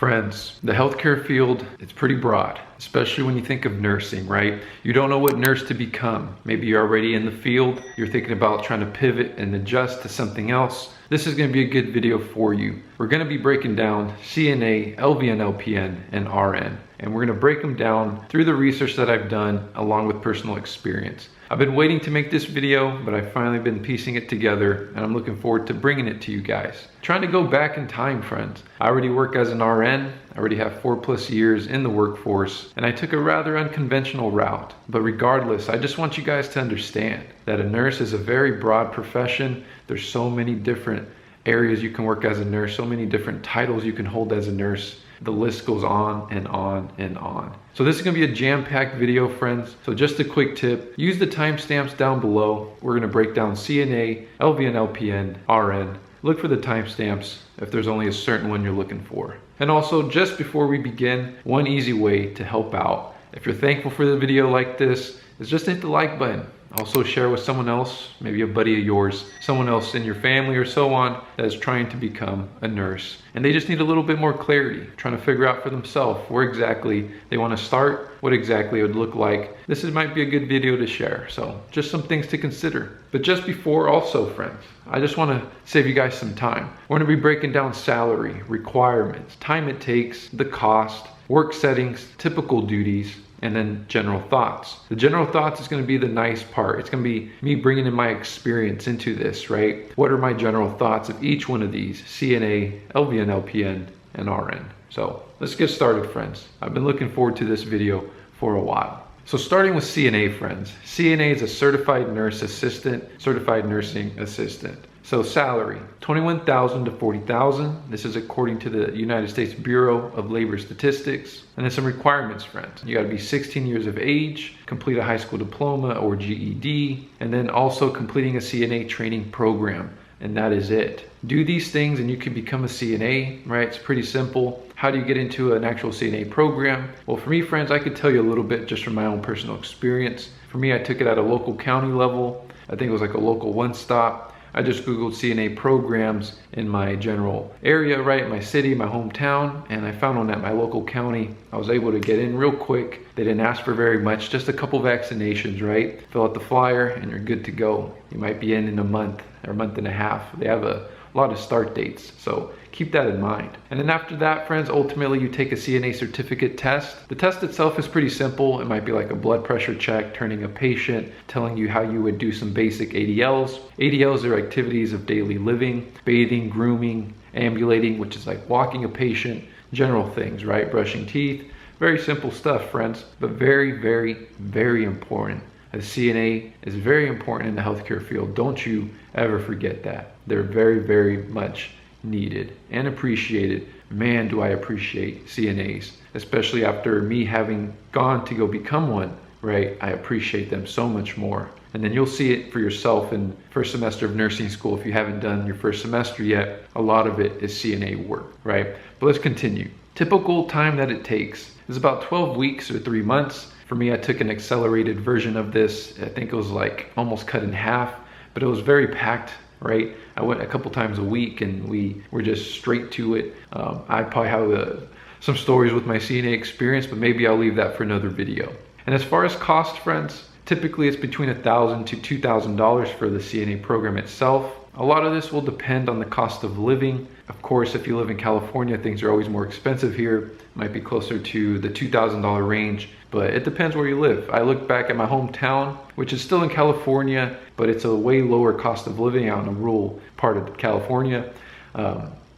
Friends, the healthcare field, it's pretty broad, especially when you think of nursing, right? You don't know what nurse to become. Maybe you're already in the field, you're thinking about trying to pivot and adjust to something else. This is gonna be a good video for you. We're gonna be breaking down CNA, LVN LPN, and RN. And we're gonna break them down through the research that I've done along with personal experience. I've been waiting to make this video, but I've finally been piecing it together and I'm looking forward to bringing it to you guys. Trying to go back in time, friends. I already work as an RN. I already have 4+ years in the workforce and I took a rather unconventional route. But regardless, I just want you guys to understand that a nurse is a very broad profession. There's so many different areas you can work as a nurse, so many different titles you can hold as a nurse. The list goes on and on and on. So this is gonna be a jam-packed video, friends. So just a quick tip, use the timestamps down below. We're gonna break down CNA, LVN LPN, RN. Look for the timestamps if there's only a certain one you're looking for. And also, just before we begin, one easy way to help out. If you're thankful for the video like this, is just hit the like button. Also share with someone else, maybe a buddy of yours, someone else in your family or so on that is trying to become a nurse. And they just need a little bit more clarity, trying to figure out for themselves where exactly they want to start, what exactly it would look like. This might be a good video to share. So just some things to consider. But just before also, friends, I just want to save you guys some time. We're going to be breaking down salary, requirements, time it takes, the cost, work settings, typical duties, and then general thoughts. The general thoughts is going to be the nice part. It's going to be me bringing in my experience into this, right? What are my general thoughts of each one of these? CNA, LVN, LPN, and RN. So let's get started, friends. I've been looking forward to this video for a while. So starting with CNA, friends. CNA is a certified nurse assistant, certified nursing assistant. So salary, $21,000 to $40,000. This is according to the United States Bureau of Labor Statistics. And then some requirements, friends. You gotta be 16 years of age, complete a high school diploma or GED, and then also completing a CNA training program. And that is it. Do these things and you can become a CNA, right? It's pretty simple. How do you get into an actual CNA program? Well, for me, friends, I could tell you a little bit just from my own personal experience. For me, I took it at a local county level. I think it was like a local one-stop. I just Googled CNA programs in my general area, right? My city, my hometown, and I found one at my local county. I was able to get in real quick. They didn't ask for very much, just a couple vaccinations, right? Fill out the flyer and you're good to go. You might be in a month or a month and a half. They have a lot of start dates, so keep that in mind. And then after that, friends, ultimately you take a CNA certificate test. The test itself is pretty simple. It might be like a blood pressure check, turning a patient, telling you how you would do some basic ADLs. ADLs are activities of daily living, bathing, grooming, ambulating, which is like walking a patient, general things, right? Brushing teeth, very simple stuff, friends, but very, very, very important. A CNA is very important in the healthcare field. Don't you ever forget that. They're very, very much needed and appreciated. Man, do I appreciate CNAs, especially after me having gone to go become one, right? I appreciate them so much more. And then you'll see it for yourself in first semester of nursing school. If you haven't done your first semester yet, a lot of it is CNA work, right? But let's continue. Typical time that it takes is about 12 weeks or 3 months. For me, I took an accelerated version of this. I think it was like almost cut in half, but it was very packed, right? I went a couple times a week and we were just straight to it. I probably have some stories with my CNA experience, but maybe I'll leave that for another video. And as far as cost, friends, typically it's between $1,000 to $2,000 for the CNA program itself. A lot of this will depend on the cost of living. Of course, if you live in California, things are always more expensive here. It might be closer to the $2,000 range, but it depends where you live. I look back at my hometown, which is still in California, but it's a way lower cost of living out in a rural part of California,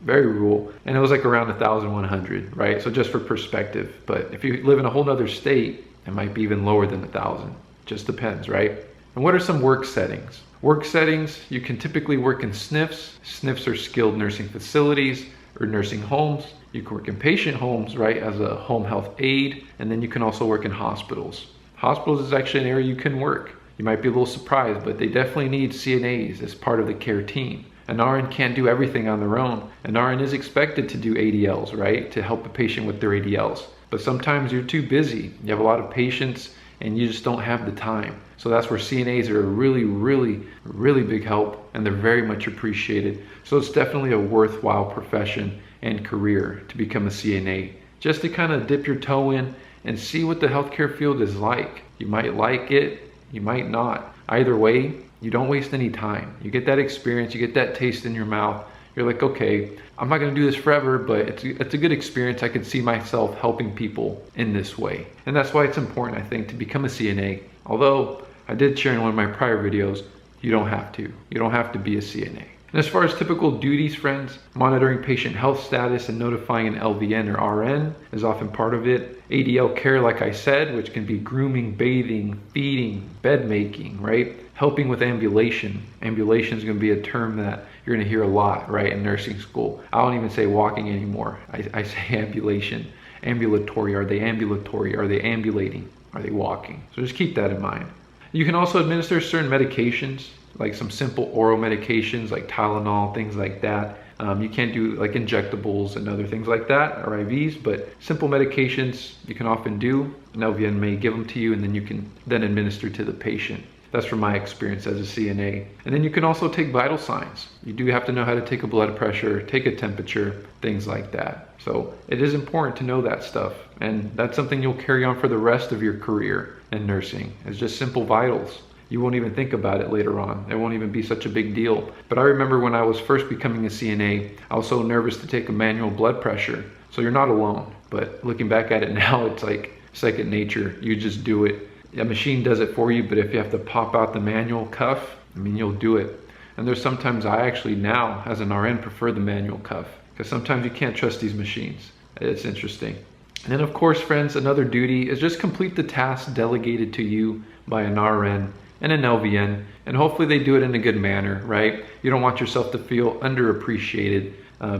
very rural, and it was like around 1,100, right? So just for perspective, but if you live in a whole nother state, it might be even lower than 1,000. Just depends, right? And what are some work settings? Work settings, you can typically work in SNFs. SNFs are skilled nursing facilities or nursing homes. You can work in patient homes, right, as a home health aide, and then you can also work in hospitals. Hospitals is actually an area you can work. You might be a little surprised, but they definitely need CNAs as part of the care team. An RN can't do everything on their own. An RN is expected to do ADLs, right, to help a patient with their ADLs. But sometimes you're too busy. You have a lot of patients and you just don't have the time. So that's where CNAs are a really, really, really big help, and they're very much appreciated. So it's definitely a worthwhile profession and career to become a CNA, just to kind of dip your toe in and see what the healthcare field is like. You might like it, you might not. Either way, you don't waste any time. You get that experience, you get that taste in your mouth. You're like, okay, I'm not gonna do this forever, but it's a good experience. I could see myself helping people in this way. And that's why it's important, I think, to become a CNA. Although I did share in one of my prior videos, you don't have to. You don't have to be a CNA. And as far as typical duties, friends, monitoring patient health status and notifying an LVN or RN is often part of it. ADL care, like I said, which can be grooming, bathing, feeding, bed making, right? Helping with ambulation. Ambulation is going to be a term that you're going to hear a lot, right, in nursing school. I don't even say walking anymore. I say ambulation. Ambulatory. Are they ambulatory? Are they ambulating? Are they walking? So just keep that in mind. You can also administer certain medications, like some simple oral medications like Tylenol, things like that. You can't do like injectables and other things like that, or IVs, but simple medications you can often do. An LVN may give them to you, and then you can then administer to the patient. That's from my experience as a CNA. And then you can also take vital signs. You do have to know how to take a blood pressure, take a temperature, things like that. So it is important to know that stuff. And that's something you'll carry on for the rest of your career in nursing. It's just simple vitals. You won't even think about it later on. It won't even be such a big deal. But I remember when I was first becoming a CNA, I was so nervous to take a manual blood pressure. So you're not alone. But looking back at it now, it's like second nature. You just do it. A machine does it for you, but if you have to pop out the manual cuff, I mean, you'll do it. And there's sometimes I actually now, as an RN, prefer the manual cuff, because sometimes you can't trust these machines. It's interesting. And then of course, friends, another duty is just complete the tasks delegated to you by an RN and an LVN, and hopefully they do it in a good manner, right? You don't want yourself to feel underappreciated.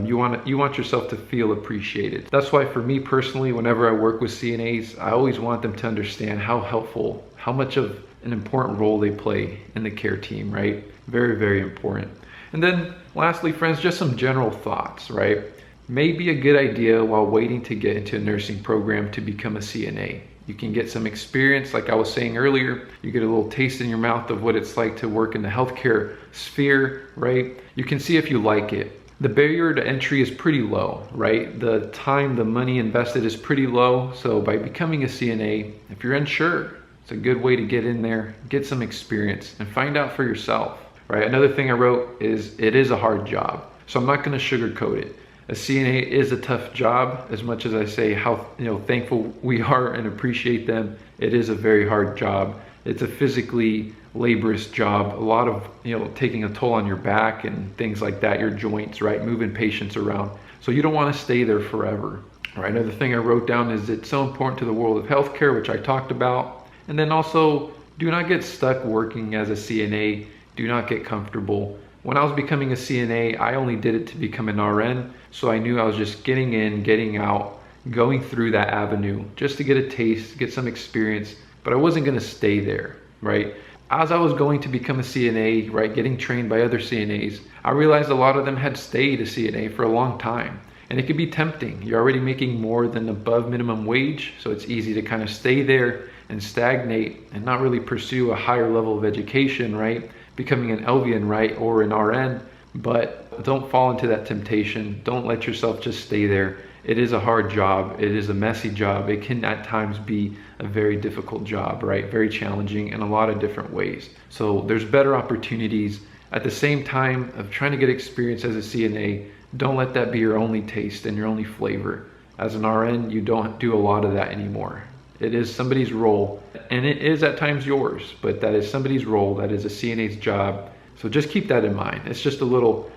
You want yourself to feel appreciated. That's why for me personally, whenever I work with CNAs, I always want them to understand how helpful, how much of an important role they play in the care team, right? Very, very important. And then lastly, friends, just some general thoughts, right? May be a good idea while waiting to get into a nursing program to become a CNA. You can get some experience, like I was saying earlier. You get a little taste in your mouth of what it's like to work in the healthcare sphere, right? You can see if you like it. The barrier to entry is pretty low, right? The time, the money invested is pretty low. So by becoming a CNA, if you're unsure, it's a good way to get in there, get some experience, and find out for yourself, right? Another thing I wrote is it is a hard job. So I'm not going to sugarcoat it. A CNA is a tough job. As much as I say how thankful we are and appreciate them, it is a very hard job. It's a physically laborious job, a lot of taking a toll on your back and things like that, your joints, right, moving patients around. So you don't want to stay there forever. All right, another thing I wrote down is it's so important to the world of healthcare, which I talked about. And then also, do not get stuck working as a CNA. Do not get comfortable. When I was becoming a CNA, I only did it to become an RN, so I knew I was just getting in, getting out, going through that avenue just to get a taste, get some experience, but I wasn't going to stay there, right? As I was going to become a CNA, right, getting trained by other CNAs, I realized a lot of them had stayed a CNA for a long time. And it could be tempting. You're already making more than above minimum wage, so it's easy to kind of stay there and stagnate and not really pursue a higher level of education, right? Becoming an LVN, right, or an RN. But don't fall into that temptation. Don't let yourself just stay there. It is a hard job. It is a messy job. It can at times be a very difficult job, right? Very challenging in a lot of different ways. So there's better opportunities. At the same time of trying to get experience as a CNA, don't let that be your only taste and your only flavor. As an RN, you don't do a lot of that anymore. It is somebody's role, and it is at times yours, but that is somebody's role. That is a CNA's job. So just keep that in mind. It's just a little,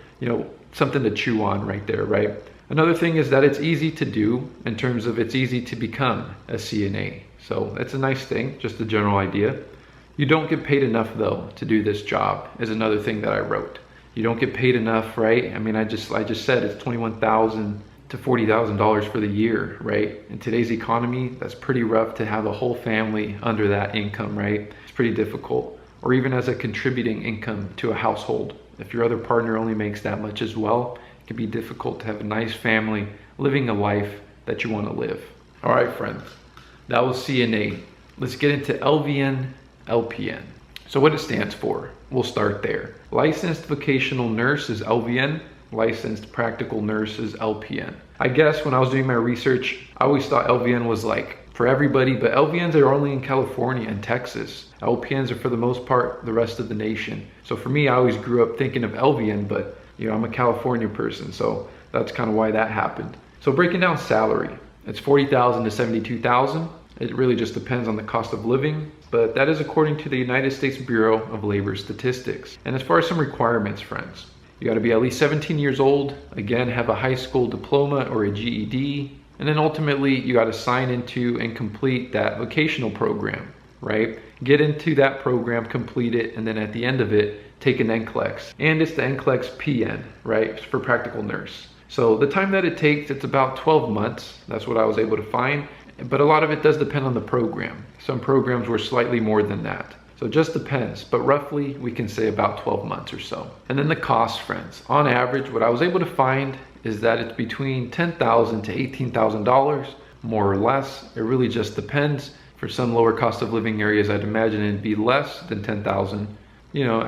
something to chew on right there, right? Another thing is that it's easy to do in terms of it's easy to become a CNA. So that's a nice thing, just a general idea. You don't get paid enough though to do this job is another thing that I wrote. You don't get paid enough, right? I mean, I just said it's $21,000 to $40,000 for the year, right? In today's economy, that's pretty rough to have a whole family under that income, right? It's pretty difficult. Or even as a contributing income to a household. If your other partner only makes that much as well, it can be difficult to have a nice family living a life that you want to live. All right, friends, that was CNA. Let's get into LVN LPN. So what it stands for, we'll start there. Licensed Vocational Nurse is LVN. licensed practical nurses, LPN. I guess when I was doing my research, I always thought LVN was like for everybody, but LVNs are only in California and Texas. LPNs are for the most part the rest of the nation. So for me, I always grew up thinking of LVN, but I'm a California person, so that's kind of why that happened. So breaking down salary, it's $40,000 to $72,000. It really just depends on the cost of living, but that is according to the United States Bureau of Labor Statistics. And as far as some requirements, friends, you got to be at least 17 years old, again, have a high school diploma or a GED, and then ultimately you got to sign into and complete that vocational program, right? Get into that program, complete it, and then at the end of it, take an NCLEX. And it's the NCLEX PN, right, for practical nurse. So the time that it takes, it's about 12 months. That's what I was able to find. But a lot of it does depend on the program. Some programs were slightly more than that. So it just depends, but roughly we can say about 12 months or so. And then the cost, friends. On average, what I was able to find is that it's between $10,000 to $18,000, more or less. It really just depends. For some lower cost of living areas, I'd imagine it'd be less than $10,000.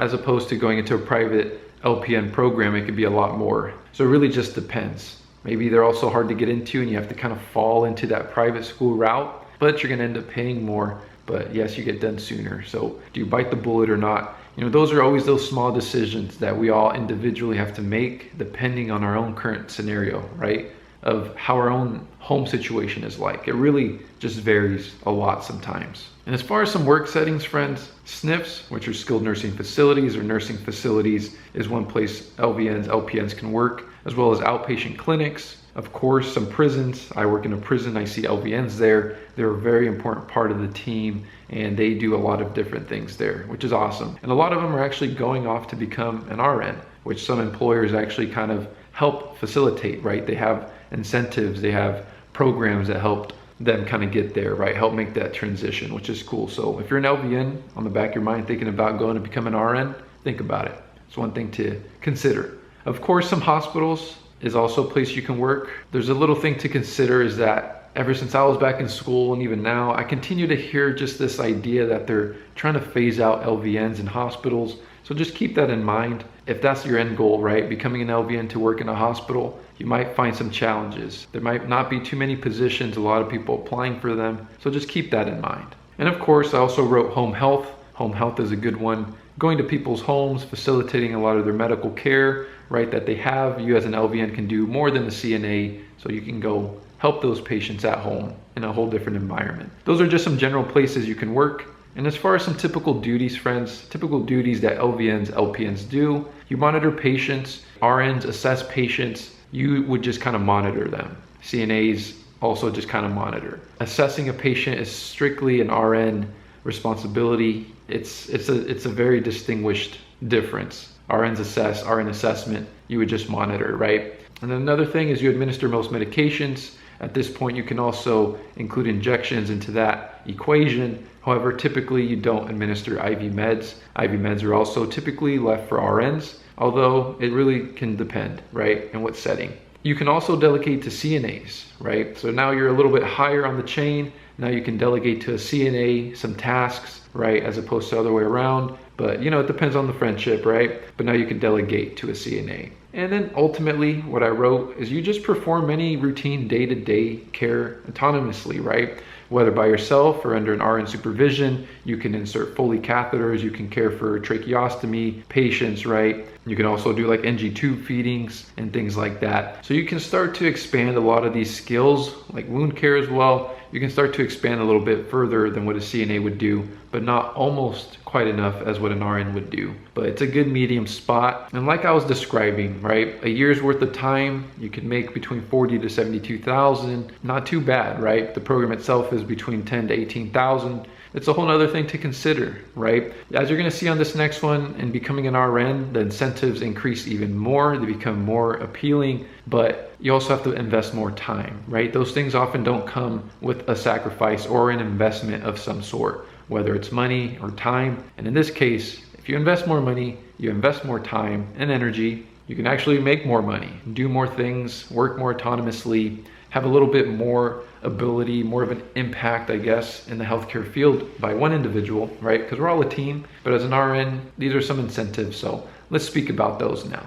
As opposed to going into a private LPN program, it could be a lot more. So it really just depends. Maybe they're also hard to get into and you have to kind of fall into that private school route, but you're gonna end up paying more. But yes, you get done sooner. So do you bite the bullet or not? Those are always those small decisions that we all individually have to make depending on our own current scenario, right? Of how our own home situation is like. It really just varies a lot sometimes. And as far as some work settings, friends, SNFs, which are skilled nursing facilities or nursing facilities, is one place LVNs, LPNs can work, as well as outpatient clinics. Of course, some prisons. I work in a prison, I see LVNs there. They're a very important part of the team and they do a lot of different things there, which is awesome. And a lot of them are actually going off to become an RN, which some employers actually kind of help facilitate, right? They have incentives, they have programs that help them kind of get there, right? Help make that transition, which is cool. So if you're an LVN on the back of your mind thinking about going to become an RN, think about it. It's one thing to consider. Of course, some hospitals is also a place you can work. There's a little thing to consider is that ever since I was back in school and even now, I continue to hear just this idea that they're trying to phase out LVNs in hospitals. So just keep that in mind. If that's your end goal, right? Becoming an LVN to work in a hospital, you might find some challenges. There might not be too many positions, a lot of people applying for them. So just keep that in mind. And of course, I also wrote home health. Home health is a good one. Going to people's homes, facilitating a lot of their medical care, right, that they have. You as an LVN can do more than a CNA, so you can go help those patients at home in a whole different environment. Those are just some general places you can work. And as far as some typical duties, friends, typical duties that LVNs, LPNs do, you monitor patients, RNs assess patients, you would just kind of monitor them. CNAs also just kind of monitor. Assessing a patient is strictly an RN responsibility. It's a very distinguished difference. RNs assess, RN assessment, you would just monitor, right? And then another thing is you administer most medications. At this point, you can also include injections into that equation. However, typically you don't administer IV meds. IV meds are also typically left for RNs, although it really can depend, right, in what setting. You can also delegate to CNAs, right? So now you're a little bit higher on the chain. Now you can delegate to a CNA some tasks, right, as opposed to the other way around. But it depends on the friendship, right? But now you can delegate to a CNA. And then ultimately what I wrote is you just perform any routine day-to-day care autonomously, right? Whether by yourself or under an RN supervision. You can insert Foley catheters, you can care for tracheostomy patients, right? You can also do like NG tube feedings and things like that. So you can start to expand a lot of these skills, like wound care as well. You can start to expand a little bit further than what a CNA would do, but not almost quite enough as what an RN would do. But it's a good medium spot. And like I was describing, right, a year's worth of time, you can make between 40 to 72,000. Not too bad, right? The program itself is between 10 to 18,000. It's a whole other thing to consider, right? As you're gonna see on this next one, in becoming an RN, the incentives increase even more, they become more appealing, but you also have to invest more time, right? Those things often don't come with a sacrifice or an investment of some sort, whether it's money or time. And in this case, if you invest more money, you invest more time and energy, you can actually make more money, do more things, work more autonomously, have a little bit more ability, more of an impact, I guess, in the healthcare field by one individual, right? Because we're all a team, but as an RN, these are some incentives. So let's speak about those now.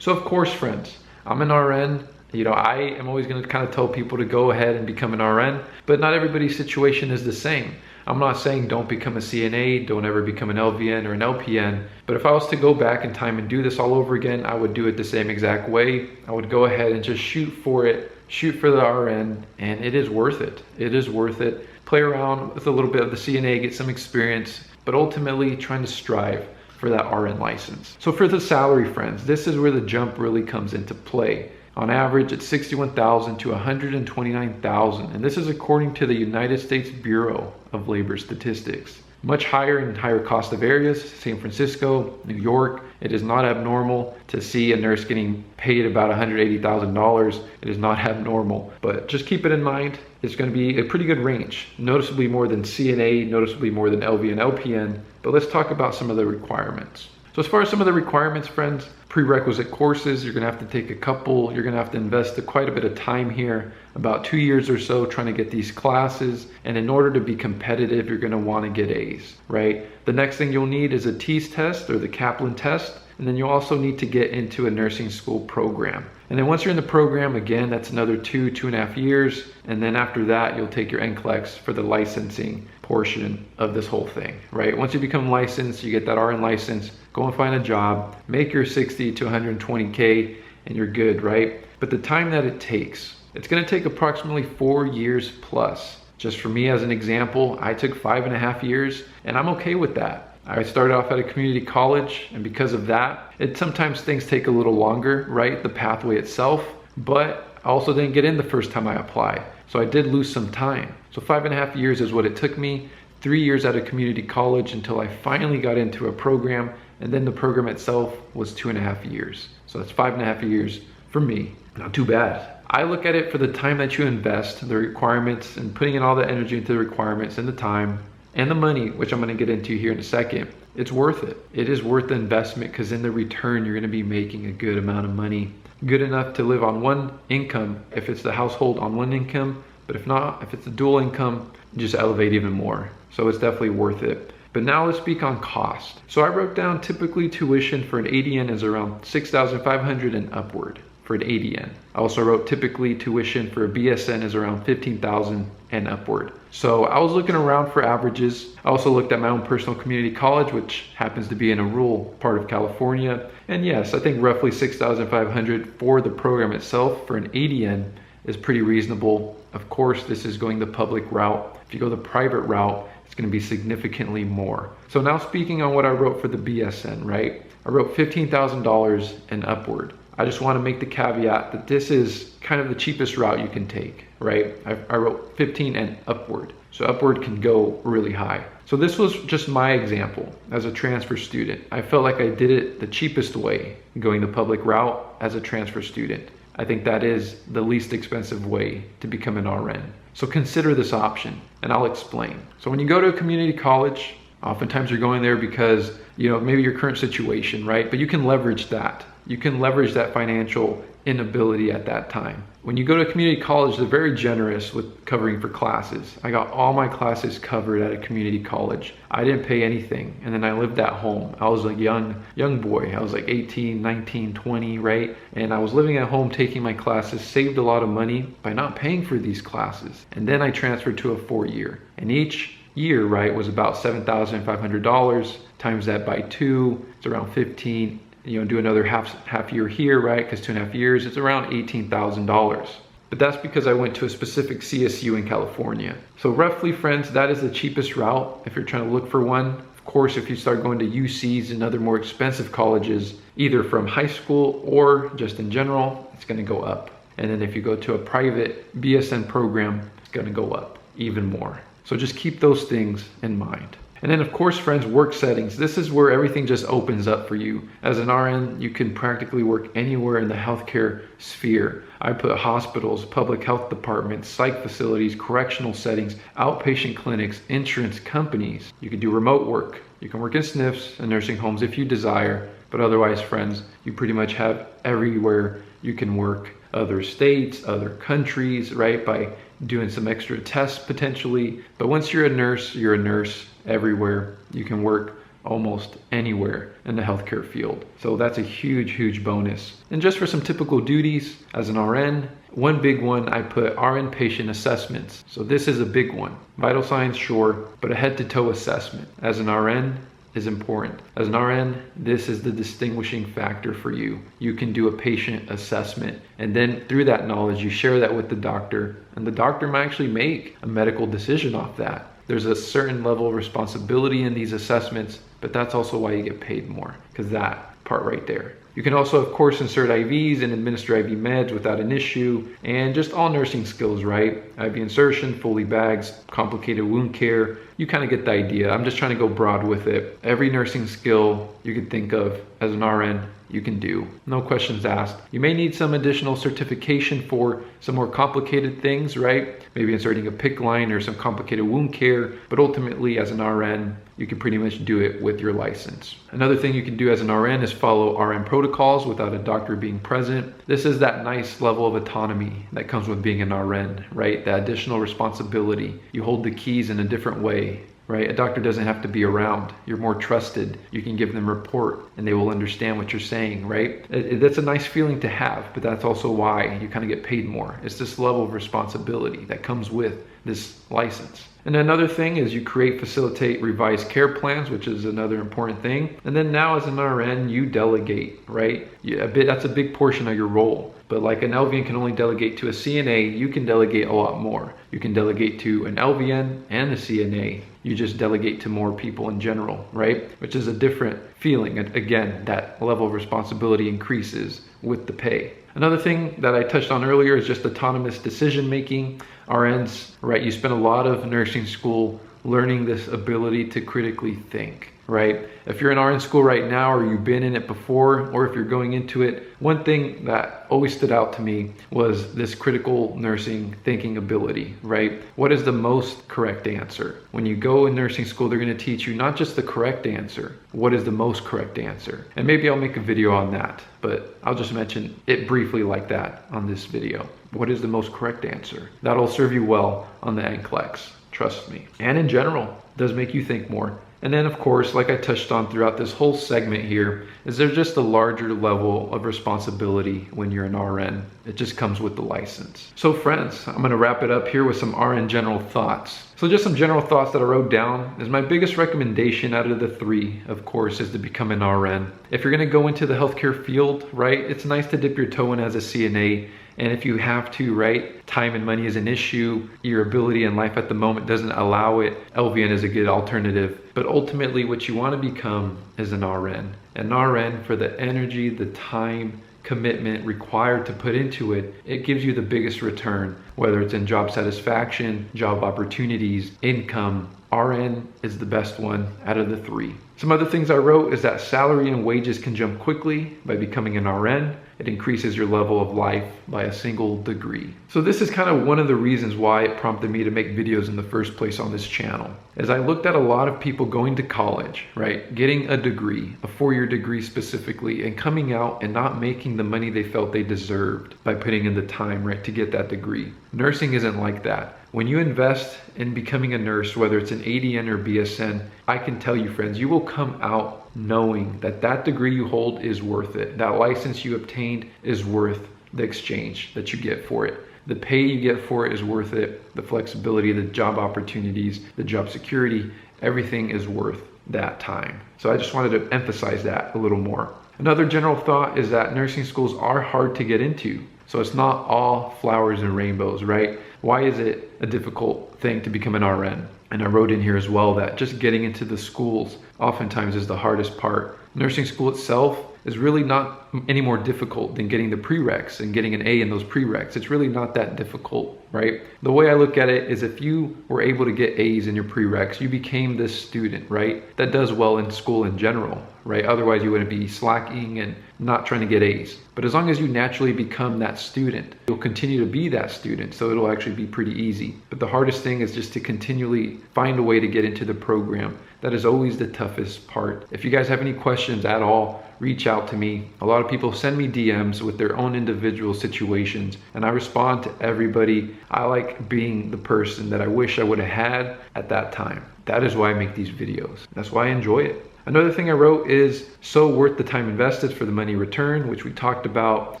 So of course, friends, I'm an RN. I am always going to kind of tell people to go ahead and become an RN, but not everybody's situation is the same. I'm not saying don't become a CNA, don't ever become an LVN or an LPN, but if I was to go back in time and do this all over again, I would do it the same exact way. I would go ahead and just shoot for it, shoot for the RN, and it is worth it. It is worth it. Play around with a little bit of the CNA, get some experience, but ultimately trying to strive for that RN license. So for the salary, friends, this is where the jump really comes into play. On average, it's $61,000 to $129,000, and this is according to the United States Bureau of Labor Statistics. Much higher in higher cost of areas, San Francisco, New York. It is not abnormal to see a nurse getting paid about $180,000. It is not abnormal, but just keep it in mind. It's going to be a pretty good range, noticeably more than CNA, noticeably more than LVN LPN, but let's talk about some of the requirements. So as far as some of the requirements, friends, prerequisite courses, you're gonna have to take a couple, you're gonna have to invest quite a bit of time here, about 2 years or so trying to get these classes. And in order to be competitive, you're gonna wanna get A's, right? The next thing you'll need is a TEAS test or the Kaplan test. And then you also need to get into a nursing school program. And then once you're in the program, again, that's another 2.5 years. And then after that, you'll take your NCLEX for the licensing portion of this whole thing, right? Once you become licensed, you get that RN license, go and find a job, make your 60 to 120K, and you're good, right? But the time that it takes, it's gonna take approximately 4 years plus. Just for me as an example, I took 5.5 years, and I'm okay with that. I started off at a community college, and because of that, sometimes things take a little longer, right? The pathway itself, but I also didn't get in the first time I applied. So I did lose some time. So 5.5 years is what it took me, 3 years at a community college until I finally got into a program, and then the program itself was 2.5 years. So that's 5.5 years for me, not too bad. I look at it for the time that you invest, the requirements, and putting in all the energy into the requirements and the time, and the money, which I'm gonna get into here in a second. It's worth it. It is worth the investment because in the return, you're gonna be making a good amount of money. Good enough to live on one income if it's the household on one income, but if not, if it's a dual income, just elevate even more. So it's definitely worth it. But now let's speak on cost. So I wrote down typically tuition for an ADN is around $6,500 and upward for an ADN. I also wrote typically tuition for a BSN is around $15,000 and upward. So I was looking around for averages. I also looked at my own personal community college, which happens to be in a rural part of California. And yes, I think roughly $6,500 for the program itself for an ADN is pretty reasonable. Of course, this is going the public route. If you go the private route, it's going to be significantly more. So now speaking on what I wrote for the BSN, right? I wrote $15,000 and upward. I just want to make the caveat that this is kind of the cheapest route you can take, right? I wrote 15 and upward. So upward can go really high. So this was just my example as a transfer student. I felt like I did it the cheapest way, going the public route as a transfer student. I think that is the least expensive way to become an RN. So consider this option and I'll explain. So when you go to a community college, oftentimes you're going there because, maybe your current situation, right? But you can leverage that. You can leverage that financial inability at that time. When you go to a community college, they're very generous with covering for classes. I got all my classes covered at a community college. I didn't pay anything. And then I lived at home. I was a young boy. I was like 18, 19, 20, right? And I was living at home, taking my classes, saved a lot of money by not paying for these classes. And then I transferred to a 4-year. And each year, right, was about $7,500. Times that by 2, it's around 15. Do another half year here, right? Because 2.5 years, it's around $18,000. But that's because I went to a specific CSU in California. So roughly, friends, that is the cheapest route if you're trying to look for one. Of course, if you start going to UCs and other more expensive colleges, either from high school or just in general, it's gonna go up. And then if you go to a private BSN program, it's gonna go up even more. So just keep those things in mind. And then of course, friends, work settings. This is where everything just opens up for you. As an RN, you can practically work anywhere in the healthcare sphere. I put hospitals, public health departments, psych facilities, correctional settings, outpatient clinics, insurance companies. You can do remote work. You can work in SNFs and nursing homes if you desire. But otherwise, friends, you pretty much have everywhere you can work. Other states, other countries, right? By doing some extra tests potentially. But once you're a nurse everywhere. You can work almost anywhere in the healthcare field. So that's a huge, huge bonus. And just for some typical duties as an RN, one big one, I put RN patient assessments. So this is a big one. Vital signs, sure, but a head-to-toe assessment as an RN is important. As an RN, this is the distinguishing factor for you. You can do a patient assessment, and then through that knowledge, you share that with the doctor, and the doctor might actually make a medical decision off that. There's a certain level of responsibility in these assessments, but that's also why you get paid more, because that part right there. You can also, of course, insert IVs and administer IV meds without an issue, and just all nursing skills, right? IV insertion, Foley bags, complicated wound care. You kind of get the idea. I'm just trying to go broad with it. Every nursing skill you could think of as an RN, you can do. No questions asked. You may need some additional certification for some more complicated things, right? Maybe inserting a PICC line or some complicated wound care, but ultimately as an RN, you can pretty much do it with your license. Another thing you can do as an RN is follow RN protocols without a doctor being present. This is that nice level of autonomy that comes with being an RN, right? That additional responsibility. You hold the keys in a different way, right? A doctor doesn't have to be around. You're more trusted. You can give them a report and they will understand what you're saying, right? That's a nice feeling to have, but that's also why you kind of get paid more. It's this level of responsibility that comes with this license. And another thing is you facilitate revised care plans, which is another important thing. And then now as an RN, you delegate, right? That's a big portion of your role. But like an LVN can only delegate to a CNA, you can delegate a lot more. You can delegate to an LVN and a CNA. You just delegate to more people in general, right? Which is a different feeling. And again, that level of responsibility increases with the pay. Another thing that I touched on earlier is just autonomous decision making. RNs, right? You spend a lot of nursing school learning this ability to critically think, right? If you're in RN school right now, or you've been in it before, or if you're going into it, one thing that always stood out to me was this critical nursing thinking ability, right? What is the most correct answer? When you go in nursing school, they're going to teach you not just the correct answer, what is the most correct answer? And maybe I'll make a video on that, but I'll just mention it briefly like that on this video. What is the most correct answer? That'll serve you well on the NCLEX, trust me. And in general, does make you think more. And then of course, like I touched on throughout this whole segment here, is there's just a larger level of responsibility when you're an RN. It just comes with the license. So friends, I'm gonna wrap it up here with some RN general thoughts. So just some general thoughts that I wrote down is my biggest recommendation out of the three, of course, is to become an RN. If you're gonna go into the healthcare field, right, it's nice to dip your toe in as a CNA. And if you have to, right, time and money is an issue, your ability in life at the moment doesn't allow it, LVN is a good alternative. But ultimately what you want to become is an RN. An RN, for the energy, the time, commitment required to put into it, it gives you the biggest return, whether it's in job satisfaction, job opportunities, income. RN is the best one out of the three. Some other things I wrote is that salary and wages can jump quickly by becoming an RN. It increases your level of life by a single degree. So this is kind of one of the reasons why it prompted me to make videos in the first place on this channel. As I looked at a lot of people going to college, right, getting a degree, a 4-year degree specifically, and coming out and not making the money they felt they deserved by putting in the time, right, to get that degree. Nursing isn't like that. When you invest in becoming a nurse, whether it's an ADN or BSN, I can tell you, friends, you will come out knowing that that degree you hold is worth it. That license you obtained is worth the exchange that you get for it. The pay you get for it is worth it. The flexibility, the job opportunities, the job security, everything is worth that time. So I just wanted to emphasize that a little more. Another general thought is that nursing schools are hard to get into. So it's not all flowers and rainbows, right? Why is it a difficult thing to become an RN? And I wrote in here as well that just getting into the schools oftentimes is the hardest part. Nursing school itself is really not any more difficult than getting the prereqs and getting an A in those prereqs. It's really not that difficult, right? The way I look at it is if you were able to get A's in your prereqs, you became this student, right? That does well in school in general, right? Otherwise you wouldn't be slacking and not trying to get A's. But as long as you naturally become that student, you'll continue to be that student. So it'll actually be pretty easy. But the hardest thing is just to continually find a way to get into the program. That is always the toughest part. If you guys have any questions at all, reach out to me. A lot of people send me DMs with their own individual situations, and I respond to everybody. I like being the person that I wish I would have had at that time. That is why I make these videos. That's why I enjoy it. Another thing I wrote is so worth the time invested for the money return, which we talked about.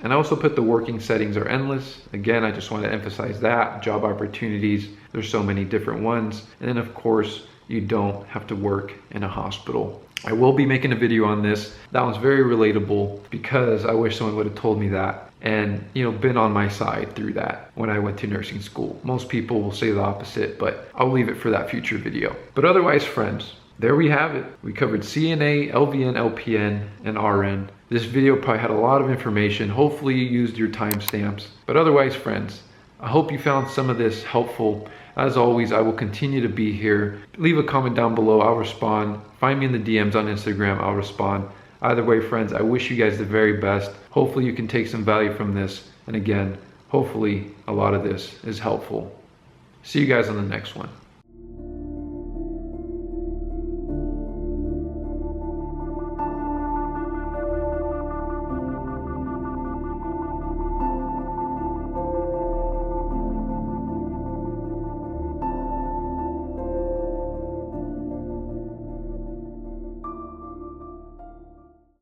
And I also put the working settings are endless. Again, I just want to emphasize that. Job opportunities, there's so many different ones. And then of course, you don't have to work in a hospital. I will be making a video on this. That one's very relatable because I wish someone would have told me that and been on my side through that when I went to nursing school. Most people will say the opposite, but I'll leave it for that future video. But otherwise, friends, there we have it. We covered CNA, LVN, LPN, and RN. This video probably had a lot of information. Hopefully you used your timestamps. But otherwise, friends, I hope you found some of this helpful. As always, I will continue to be here. Leave a comment down below, I'll respond. Find me in the DMs on Instagram, I'll respond. Either way, friends, I wish you guys the very best. Hopefully you can take some value from this. And again, hopefully a lot of this is helpful. See you guys on the next one.